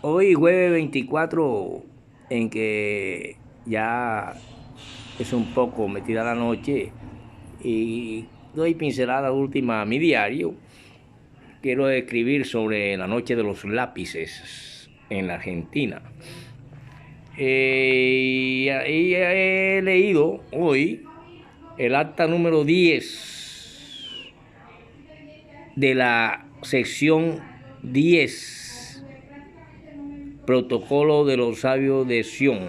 Hoy jueves 24, en que ya es un poco metida la noche y doy pincelada última a mi diario. Quiero escribir sobre la noche de los lápices en la Argentina. Y he leído hoy el acta número 10 de la sección 10, protocolo de los sabios de Sion,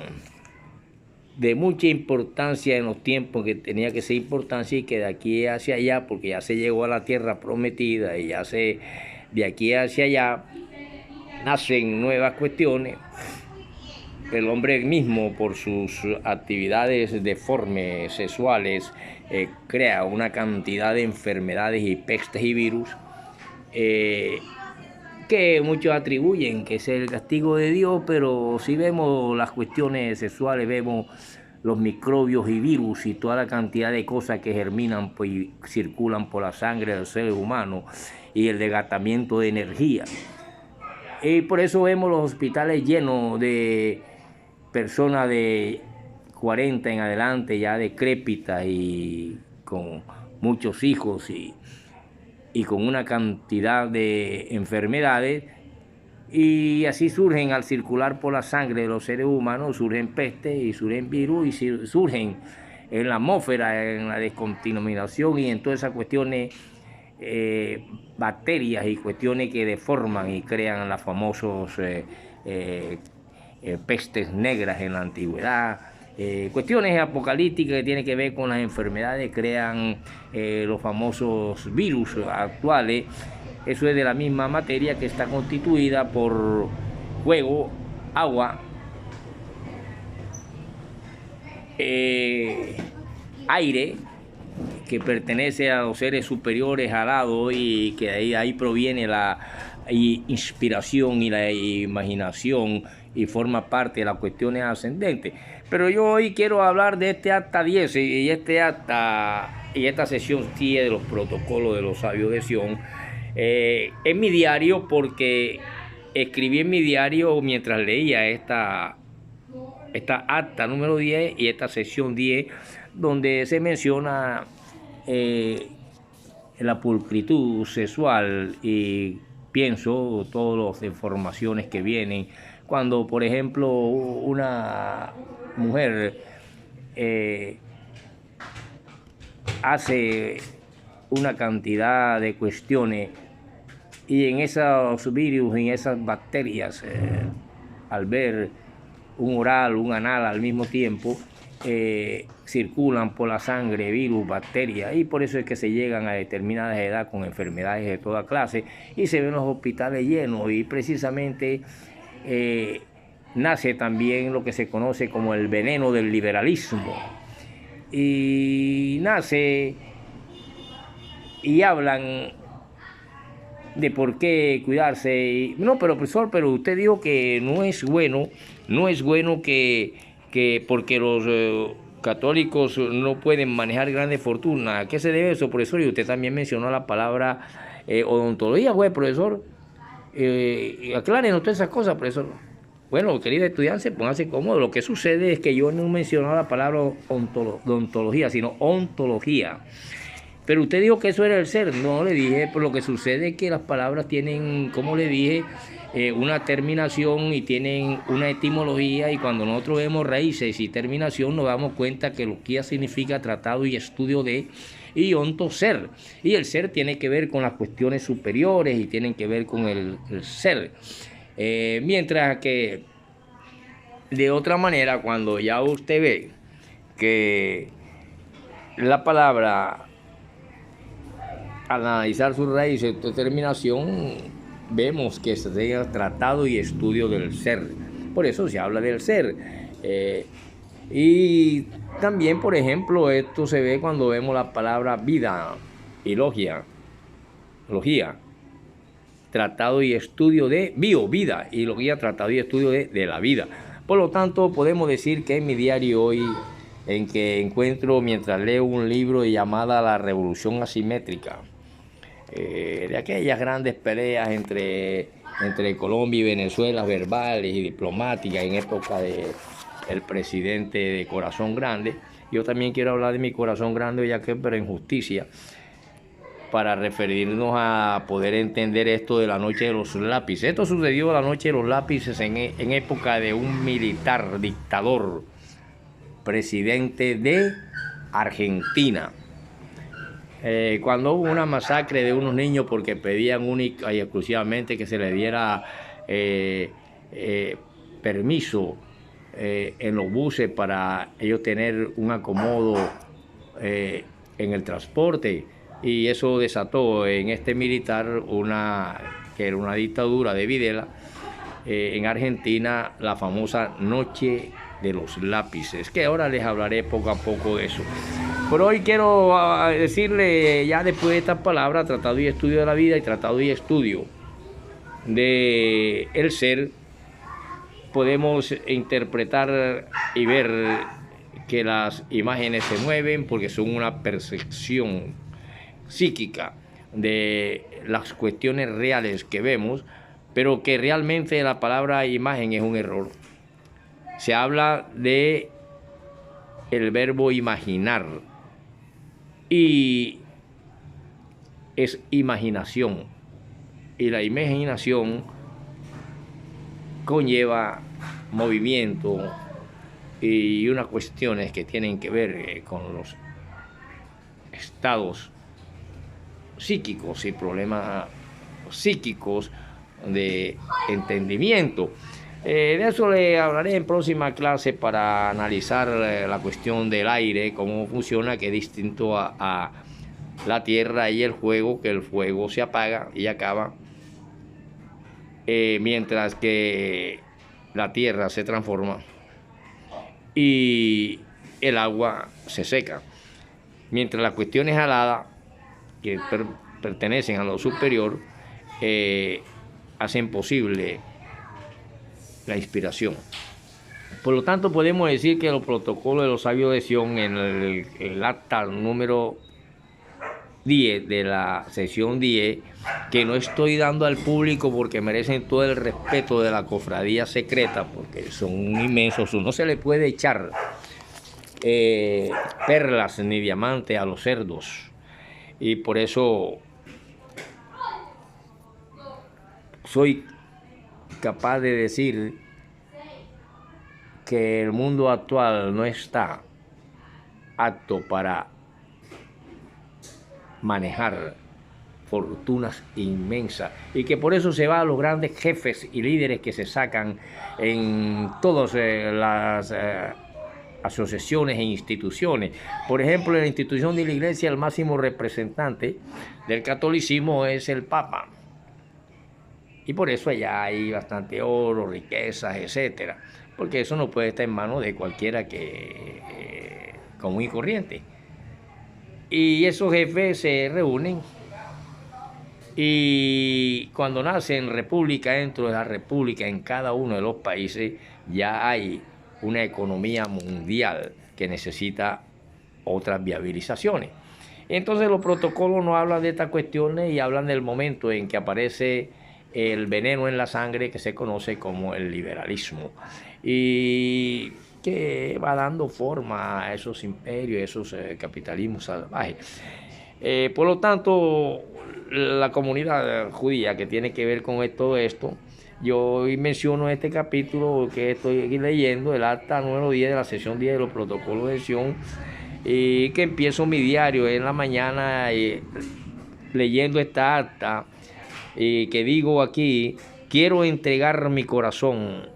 de mucha importancia en los tiempos que tenía que ser importancia, y que de aquí hacia allá, porque ya se llegó a la tierra prometida y de aquí hacia allá nacen nuevas cuestiones. El hombre mismo, por sus actividades deformes sexuales, crea una cantidad de enfermedades y pestes y virus, que muchos atribuyen que es el castigo de Dios, pero si vemos las cuestiones sexuales, vemos los microbios y virus y toda la cantidad de cosas que germinan pues, y circulan por la sangre del ser humano, y el desgastamiento de energía. Y por eso vemos los hospitales llenos de personas de 40 en adelante, ya decrépitas y con muchos hijos y con una cantidad de enfermedades. Y así surgen, al circular por la sangre de los seres humanos, surgen pestes y surgen virus y surgen en la atmósfera, en la descontaminación y en todas esas cuestiones, bacterias y cuestiones que deforman y crean las famosas pestes negras en la antigüedad. Cuestiones apocalípticas que tienen que ver con las enfermedades, crean los famosos virus actuales. Eso es de la misma materia que está constituida por fuego, agua, aire, que pertenece a los seres superiores alados, y que ahí proviene la inspiración y la imaginación y forma parte de las cuestiones ascendentes. Pero yo hoy quiero hablar de este acta 10 y esta sesión 10 de los protocolos de los sabios de Sion, en mi diario, porque escribí en mi diario mientras leía esta acta número 10 y esta sección 10, donde se menciona la pulcritud sexual, y pienso todas las informaciones que vienen cuando, por ejemplo, una mujer hace una cantidad de cuestiones, y en esos virus, en esas bacterias, al ver un oral, un anal al mismo tiempo, circulan por la sangre virus, bacterias, y por eso es que se llegan a determinadas edades con enfermedades de toda clase y se ven los hospitales llenos. Y precisamente nace también lo que se conoce como el veneno del liberalismo, y nace y hablan de por qué cuidarse. No, pero profesor, pero usted dijo que no es bueno que porque los católicos no pueden manejar grandes fortunas. ¿A qué se debe eso, profesor? Y usted también mencionó la palabra odontología, pues, profesor. Aclárenos todas esas cosas, profesor. Bueno, queridos estudiantes, pónganse cómodos. Lo que sucede es que yo no mencioné la palabra odontología, sino ontología. Pero usted dijo que eso era el ser. No, le dije, pero lo que sucede es que las palabras tienen, como le dije, una terminación y tienen una etimología, y cuando nosotros vemos raíces y terminación nos damos cuenta que logia significa tratado y estudio de, y onto, ser. Y el ser tiene que ver con las cuestiones superiores y tienen que ver con el ser. Mientras que de otra manera, cuando ya usted ve que la palabra, al analizar sus raíces y terminación, vemos que se diga tratado y estudio del ser. Por eso se habla del ser. Y también, por ejemplo, esto se ve cuando vemos la palabra vida y logía. Tratado y estudio de vida, y logía, tratado y estudio de la vida. Por lo tanto, podemos decir que en mi diario hoy, en que encuentro mientras leo un libro llamado La Revolución Asimétrica, de aquellas grandes peleas entre entre Colombia y Venezuela, verbales y diplomáticas en época del presidente de Corazón Grande. Yo también quiero hablar de mi Corazón Grande, ya que pero en justicia, para referirnos a poder entender esto de la noche de los lápices. Esto sucedió la noche de los lápices en época de un militar dictador, presidente de Argentina. Cuando hubo una masacre de unos niños porque pedían única y exclusivamente que se les diera permiso en los buses para ellos tener un acomodo en el transporte, y eso desató en este militar que era una dictadura de Videla en Argentina, la famosa noche de los lápices, que ahora les hablaré poco a poco de eso. Pero hoy quiero decirle, ya después de estas palabras, tratado y estudio de la vida y tratado y estudio de el ser, podemos interpretar y ver que las imágenes se mueven porque son una percepción psíquica de las cuestiones reales que vemos, pero que realmente la palabra imagen es un error. Se habla de el verbo imaginar y es imaginación, y la imaginación conlleva movimiento y unas cuestiones que tienen que ver con los estados psíquicos y problemas psíquicos de entendimiento. De eso le hablaré en próxima clase para analizar la cuestión del aire, cómo funciona, que es distinto a la tierra y el fuego, que el fuego se apaga y acaba, mientras que la tierra se transforma y el agua se seca. Mientras las cuestiones aladas, que pertenecen a lo superior, hacen posible la inspiración. Por lo tanto, podemos decir que los protocolos de los sabios de Sion, en el acta número 10 de la sesión 10, que no estoy dando al público porque merecen todo el respeto de la cofradía secreta, porque son inmensos, no se le puede echar perlas ni diamantes a los cerdos, y por eso soy capaz de decir que el mundo actual no está apto para manejar fortunas inmensas, y que por eso se va a los grandes jefes y líderes que se sacan en todas las asociaciones e instituciones. Por ejemplo, en la institución de la Iglesia, el máximo representante del catolicismo es el Papa, y por eso allá hay bastante oro, riquezas, etcétera, porque eso no puede estar en manos de cualquiera que común y corriente. Y esos jefes se reúnen, y cuando nacen república, dentro de la república, en cada uno de los países ya hay una economía mundial que necesita otras viabilizaciones. Entonces los protocolos no hablan de estas cuestiones y hablan del momento en que aparece el veneno en la sangre, que se conoce como el liberalismo, y que va dando forma a esos imperios, a esos capitalismos salvajes. Por lo tanto, la comunidad judía que tiene que ver con todo esto, yo hoy menciono este capítulo que estoy aquí leyendo, el acta número 10 de la sesión 10 de los protocolos de Sion, y que empiezo mi diario en la mañana leyendo esta acta, y que digo aquí: quiero entregar mi corazón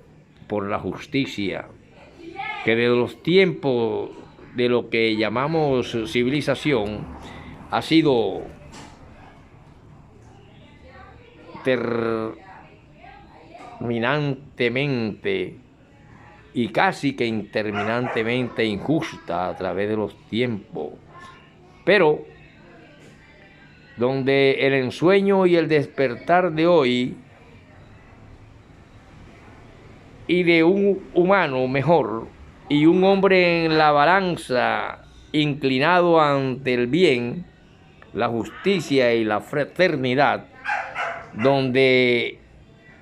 por la justicia, que de los tiempos de lo que llamamos civilización ha sido terminantemente y casi que interminantemente injusta a través de los tiempos, pero donde el ensueño y el despertar de hoy y de un humano mejor y un hombre en la balanza inclinado ante el bien, la justicia y la fraternidad, donde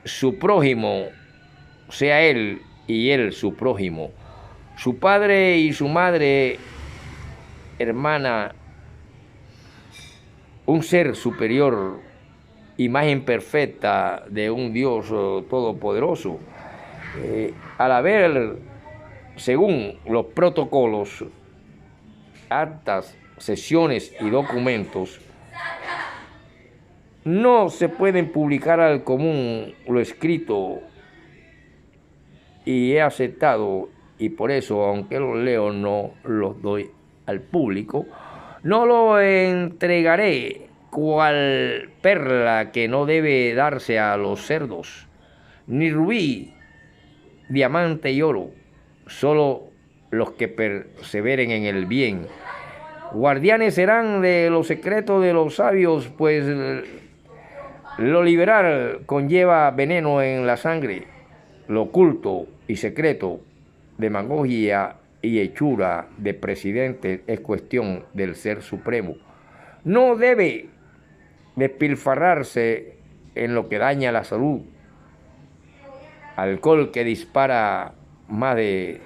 su prójimo sea él y él su prójimo. Su padre y su madre, hermana, un ser superior, imagen perfecta de un Dios todopoderoso. Al haber, según los protocolos, actas, sesiones y documentos, no se pueden publicar al común lo escrito, y he aceptado, y por eso, aunque los leo, no los doy al público. No lo entregaré cual perla que no debe darse a los cerdos, ni rubí, diamante y oro, solo los que perseveren en el bien. Guardianes serán de los secretos de los sabios, pues lo liberal conlleva veneno en la sangre. Lo oculto y secreto, demagogia y hechura de presidente es cuestión del Ser Supremo. No debe despilfarrarse en lo que daña la salud. Alcohol que dispara más de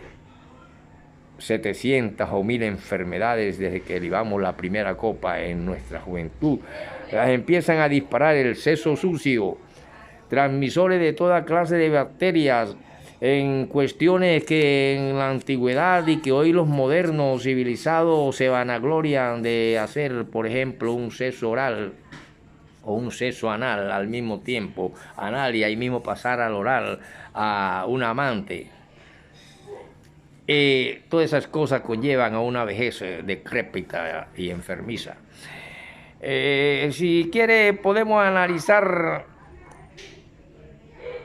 700 o 1000 enfermedades desde que libamos la primera copa en nuestra juventud. Las empiezan a disparar el sexo sucio, transmisores de toda clase de bacterias, en cuestiones que en la antigüedad y que hoy los modernos civilizados se vanaglorian de hacer, por ejemplo, un sexo oral o un sexo anal al mismo tiempo, anal y ahí mismo pasar al oral a un amante. Todas esas cosas conllevan a una vejez decrépita y enfermiza. Si quiere podemos analizar,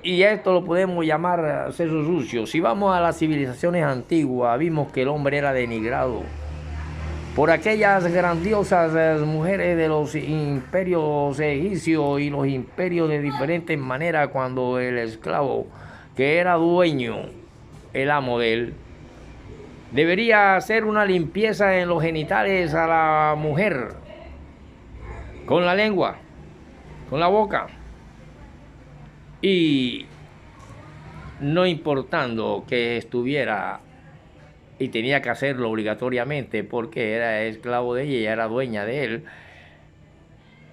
y a esto lo podemos llamar sexo sucio. Si vamos a las civilizaciones antiguas, vimos que el hombre era denigrado por aquellas grandiosas mujeres de los imperios egipcios y los imperios de diferentes maneras, cuando el esclavo, que era dueño, el amo de él, debería hacer una limpieza en los genitales a la mujer, con la lengua, con la boca, y no importando que estuviera, y tenía que hacerlo obligatoriamente porque era esclavo de ella y era dueña de él,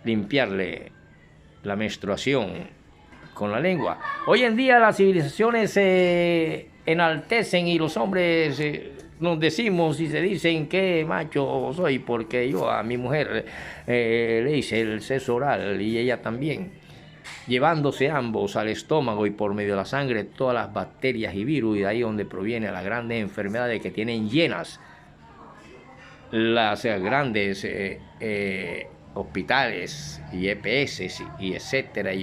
limpiarle la menstruación con la lengua. Hoy en día las civilizaciones se enaltecen y los hombres nos decimos y se dicen que macho soy porque yo a mi mujer le hice el sexo oral y ella también, llevándose ambos al estómago y por medio de la sangre todas las bacterias y virus, y de ahí donde provienen las grandes enfermedades que tienen llenas las grandes hospitales y EPS y etcétera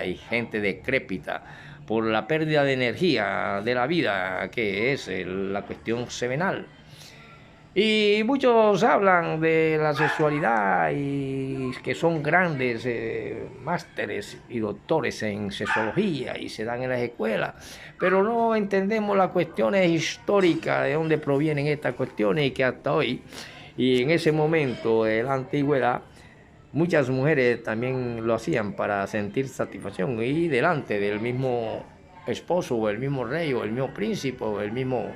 y gente decrépita por la pérdida de energía de la vida, que es la cuestión seminal. Y muchos hablan de la sexualidad y que son grandes másteres y doctores en sexología y se dan en las escuelas, pero no entendemos las cuestiones históricas de dónde provienen estas cuestiones, y que hasta hoy y en ese momento de la antigüedad muchas mujeres también lo hacían para sentir satisfacción y delante del mismo esposo o el mismo rey o el mismo príncipe o el mismo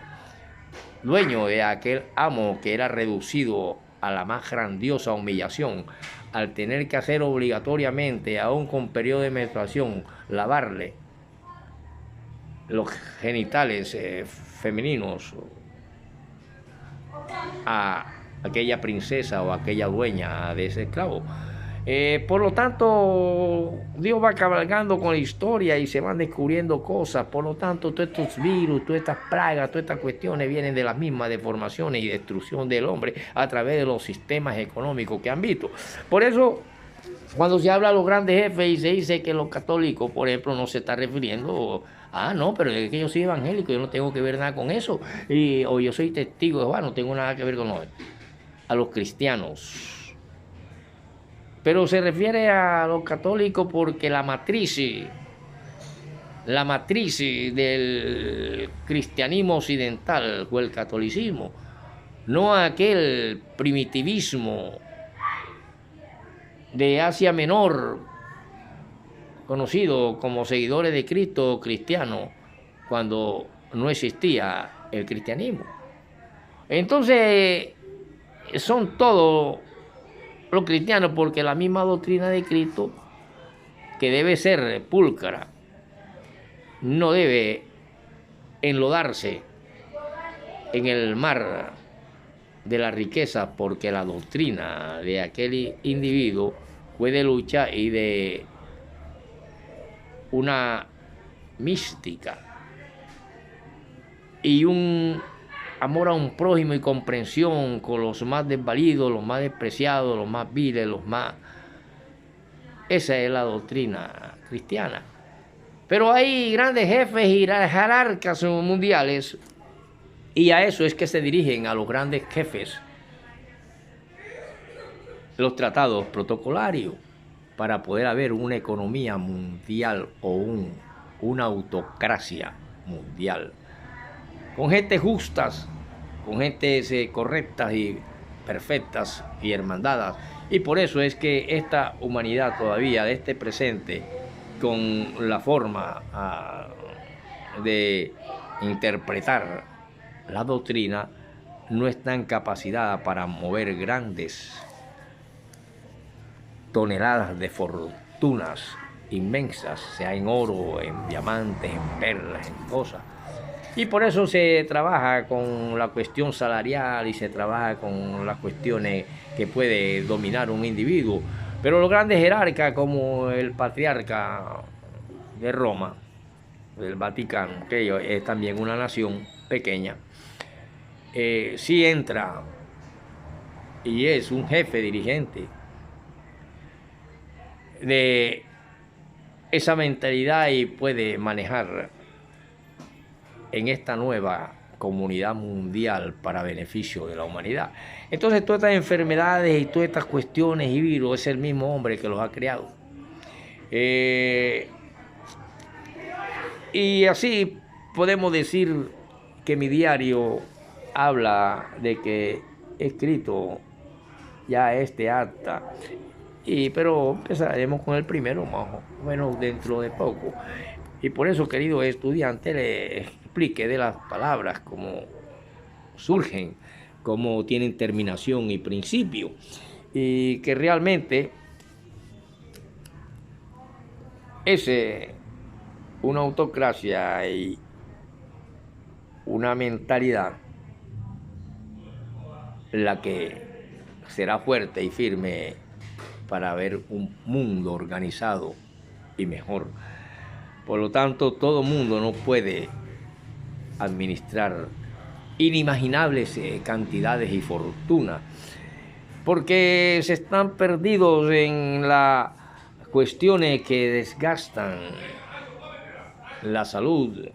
dueño de aquel amo, que era reducido a la más grandiosa humillación al tener que hacer obligatoriamente, aún con periodo de menstruación, lavarle los genitales femeninos a aquella princesa o aquella dueña de ese esclavo. Por lo tanto, Dios va cabalgando con la historia y se van descubriendo cosas. Por lo tanto, todos estos virus, todas estas plagas, todas estas cuestiones vienen de las mismas deformaciones y destrucción del hombre a través de los sistemas económicos que han visto. Por eso, cuando se habla de los grandes jefes y se dice que los católicos, por ejemplo, no se está refiriendo, no, pero es que yo soy evangélico, yo no tengo que ver nada con eso, o yo soy testigo de Jehová, no tengo nada que ver con a los cristianos. Pero se refiere a los católicos porque la matriz del cristianismo occidental o el catolicismo, no aquel primitivismo de Asia Menor, conocidos como seguidores de Cristo cristianos cuando no existía el cristianismo. Entonces, son todos los cristianos porque la misma doctrina de Cristo, que debe ser pulcra, no debe enlodarse en el mar de la riqueza, porque la doctrina de aquel individuo fue de lucha y de una mística y un amor a un prójimo y comprensión con los más desvalidos, los más despreciados, los más viles, los más... Esa es la doctrina cristiana. Pero hay grandes jefes y jerarcas mundiales, y a eso es que se dirigen a los grandes jefes los tratados protocolarios para poder haber una economía mundial o una autocracia mundial, con gentes justas, con gentes correctas y perfectas y hermandadas. Y por eso es que esta humanidad todavía, de este presente, con la forma de interpretar la doctrina, no está en capacidad para mover grandes toneladas de fortunas inmensas, sea en oro, en diamantes, en perlas, en cosas. Y por eso se trabaja con la cuestión salarial y se trabaja con las cuestiones que puede dominar un individuo. Pero los grandes jerarcas, como el patriarca de Roma, del Vaticano, que es también una nación pequeña, sí entra y es un jefe dirigente de esa mentalidad y puede manejar en esta nueva comunidad mundial para beneficio de la humanidad. Entonces todas estas enfermedades y todas estas cuestiones y virus es el mismo hombre que los ha creado. Y así podemos decir que mi diario habla de que he escrito ya este acta, pero empezaremos con el primero más o menos dentro de poco. Y por eso, querido estudiante, le explique de las palabras cómo surgen, cómo tienen terminación y principio, y que realmente es una autocracia y una mentalidad la que será fuerte y firme para ver un mundo organizado y mejor. Por lo tanto, todo mundo no puede administrar inimaginables cantidades y fortunas, porque se están perdidos en las cuestiones que desgastan la salud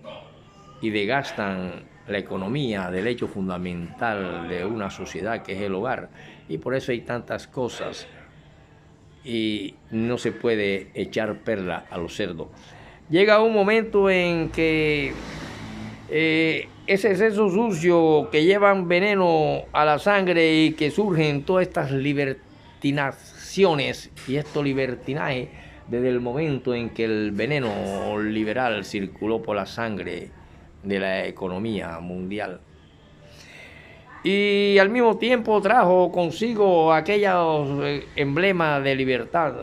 y desgastan la economía del hecho fundamental de una sociedad, que es el hogar. Y por eso hay tantas cosas y no se puede echar perla a los cerdos. Llega un momento en que ese exceso sucio que llevan veneno a la sangre y que surgen todas estas libertinaciones y estos libertinajes desde el momento en que el veneno liberal circuló por la sangre de la economía mundial. Y al mismo tiempo trajo consigo aquellos emblemas de libertad,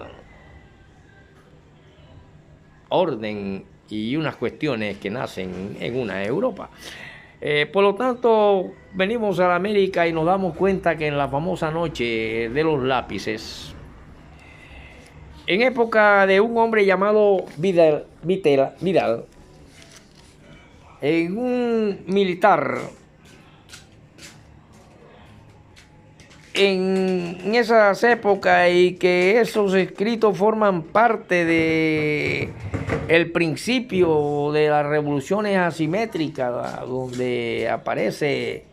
orden y unas cuestiones que nacen en una Europa. Por lo tanto, venimos a la América y nos damos cuenta que en la famosa noche de los lápices, en época de un hombre llamado Vidal, en un militar, en esas épocas, y que esos escritos forman parte de el principio de las revoluciones asimétricas, donde aparece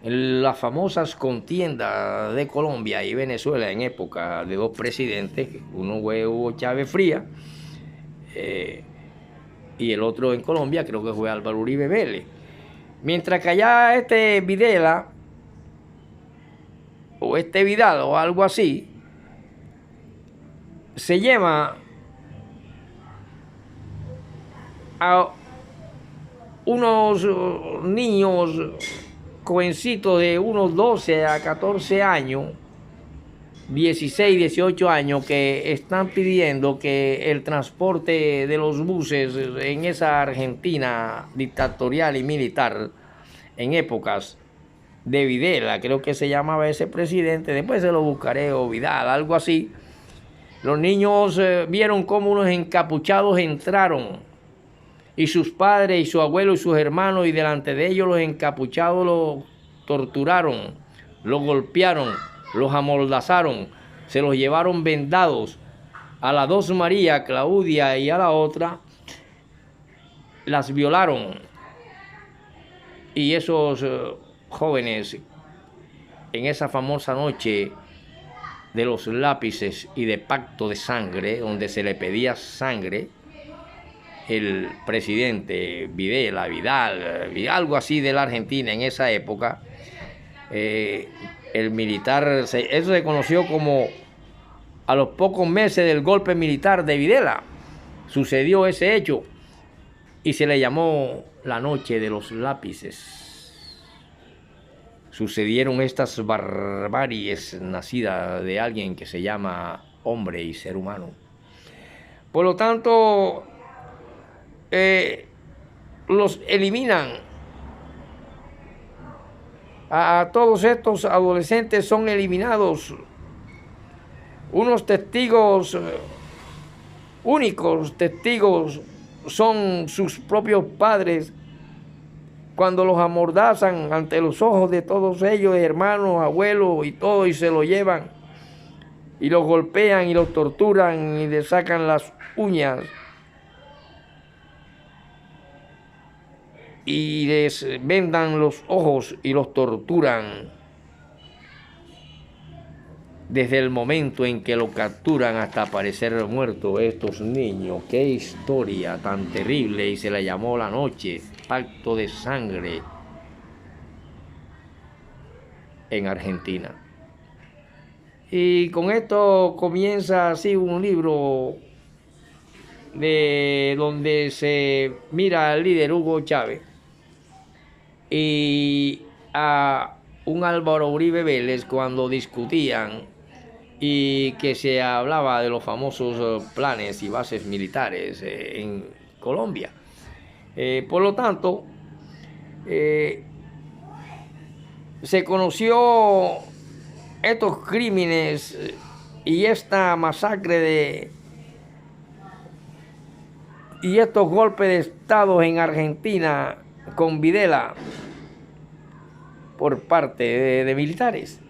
las famosas contiendas de Colombia y Venezuela en época de dos presidentes, uno fue Hugo Chávez Frías y el otro en Colombia creo que fue Álvaro Uribe Vélez. Mientras que allá este Videla o este Vidal o algo así se lleva a unos niños jovencitos de unos 12 a 14 años, 16, 18 años, que están pidiendo que el transporte de los buses en esa Argentina dictatorial y militar, en épocas de Videla, creo que se llamaba ese presidente, después se lo buscaré, o Vidal, algo así. Los niños vieron cómo unos encapuchados entraron, y sus padres y su abuelo y sus hermanos, y delante de ellos los encapuchados los torturaron, los golpearon, los amordazaron, se los llevaron vendados. A las dos María, Claudia y a la otra, las violaron. Y esos jóvenes, en esa famosa noche de los lápices y de pacto de sangre, donde se le pedía sangre, el presidente Videla, Vidal, algo así de la Argentina en esa época, el militar, eso se conoció como, a los pocos meses del golpe militar de Videla, sucedió ese hecho y se le llamó la noche de los lápices. Sucedieron estas barbaries nacidas de alguien que se llama hombre y ser humano. Por lo tanto, los eliminan. A todos estos adolescentes son eliminados. Unos testigos, únicos testigos, son sus propios padres, cuando los amordazan ante los ojos de todos ellos, hermanos, abuelos y todo, y se lo llevan y los golpean y los torturan y les sacan las uñas y les vendan los ojos y los torturan desde el momento en que lo capturan hasta aparecer muertos estos niños. Qué historia tan terrible, y se la llamó la noche, pacto de sangre, en Argentina. Y con esto comienza así un libro de donde se mira al líder Hugo Chávez y a un Álvaro Uribe Vélez cuando discutían y que se hablaba de los famosos planes y bases militares en Colombia. Por lo tanto, se conoció estos crímenes y esta masacre y estos golpes de Estado en Argentina con Videla por parte de militares.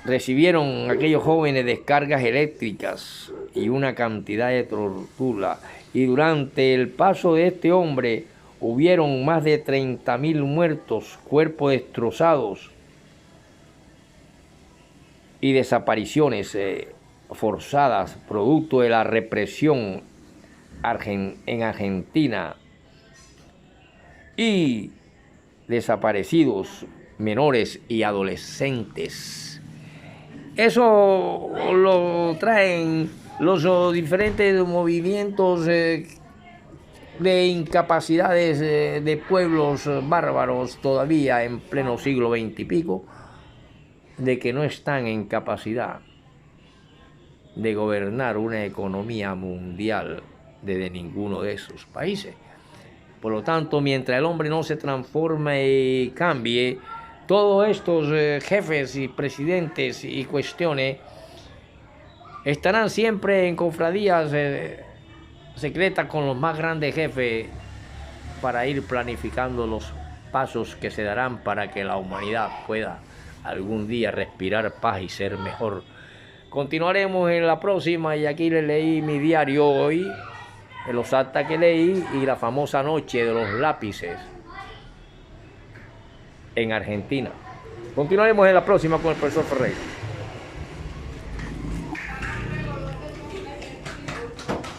Recibieron aquellos jóvenes descargas eléctricas y una cantidad de tortura, y durante el paso de este hombre hubieron más de 30.000 muertos, cuerpos destrozados y desapariciones forzadas, producto de la represión en Argentina, y desaparecidos menores y adolescentes. Eso lo traen los diferentes movimientos de incapacidades de pueblos bárbaros todavía en pleno siglo XX y pico, de que no están en capacidad de gobernar una economía mundial desde ninguno de esos países. Por lo tanto, mientras el hombre no se transforme y cambie, todos estos jefes y presidentes y cuestiones estarán siempre en cofradías secretas con los más grandes jefes para ir planificando los pasos que se darán para que la humanidad pueda algún día respirar paz y ser mejor. Continuaremos en la próxima, y aquí les leí mi diario hoy, en los actas que leí, y la famosa noche de los lápices en Argentina. Continuaremos en la próxima con el profesor Ferreira.